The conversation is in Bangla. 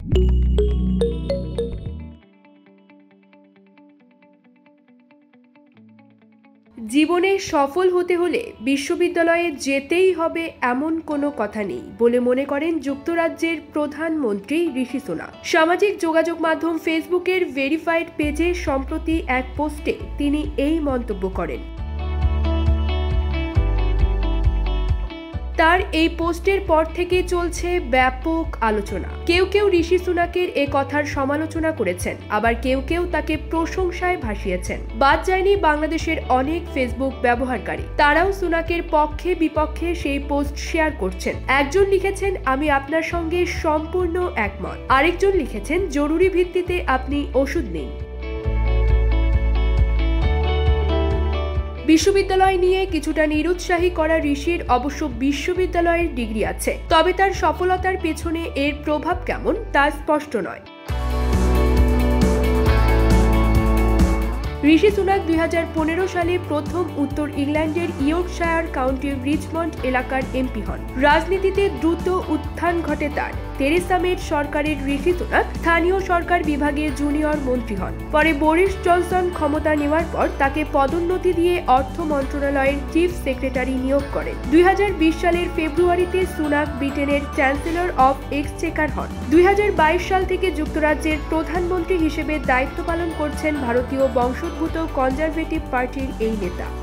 জীবনে সফল হতে হলে বিশ্ববিদ্যালয়ে যেতেই হবে এমন কোনো কথা নেই বলে মনে করেন যুক্তরাজ্যের প্রধানমন্ত্রী ঋষি সুনাক। সামাজিক যোগাযোগ মাধ্যম ফেসবুকের ভেরিফাইড পেজে সম্প্রতি এক পোস্টে তিনি এই মন্তব্য করেন। তার এই পোস্টের পর থেকে চলছে ব্যাপক আলোচনা। কেউ কেউ ঋষি সুনাকের এ কথার সমালোচনা করেছেন, আবার কেউ কেউ তাকে প্রশংসায় ভাসিয়েছেন। বাদ যায়নি বাংলাদেশের অনেক ফেসবুক ব্যবহারকারী, তারাও সুনাকের পক্ষে বিপক্ষে সেই পোস্ট শেয়ার করছেন। একজন লিখেছেন, আমি আপনার সঙ্গে সম্পূর্ণ একমত। আরেকজন লিখেছেন, জরুরি ভিত্তিতে আপনি ওষুধ নিন। বিশ্ববিদ্যালয় নিয়ে কিছুটা নিরুৎসাহী করা ঋষির অবশ্য বিশ্ববিদ্যালয়ের ডিগ্রি আছে, তবে তার সফলতার পেছনে এর প্রভাব কেমন তা স্পষ্ট নয়। ঋষি সুনাক 2015 সালে প্রথম উত্তর ইংল্যান্ডের ইয়র্কশায়ার কাউন্টির রিচমন্ড এলাকার এমপি হন। রাজনীতিতে দ্রুত উত্থান ঘটে তার। থেরেসা মের সরকারের ঋষি সুনাক স্থানীয় সরকার বিভাগে জুনিয়র মন্ত্রী হন। পরে বরিস জনসন ক্ষমতা নেওয়ার পর তাকে পদোন্নতি দিয়ে অর্থ মন্ত্রণালয়ের চিফ সেক্রেটারি নিয়োগ করেন। 2020 সালের ফেব্রুয়ারিতে সুনাক ব্রিটেনের চ্যান্সেলর অফ এক্সচেকার হন। 2022 সাল থেকে যুক্তরাজ্যের প্রধানমন্ত্রী হিসেবে দায়িত্ব পালন করছেন ভারতীয় বংশোদ্ভূত কনজারভেটিভ পার্টির এই নেতা।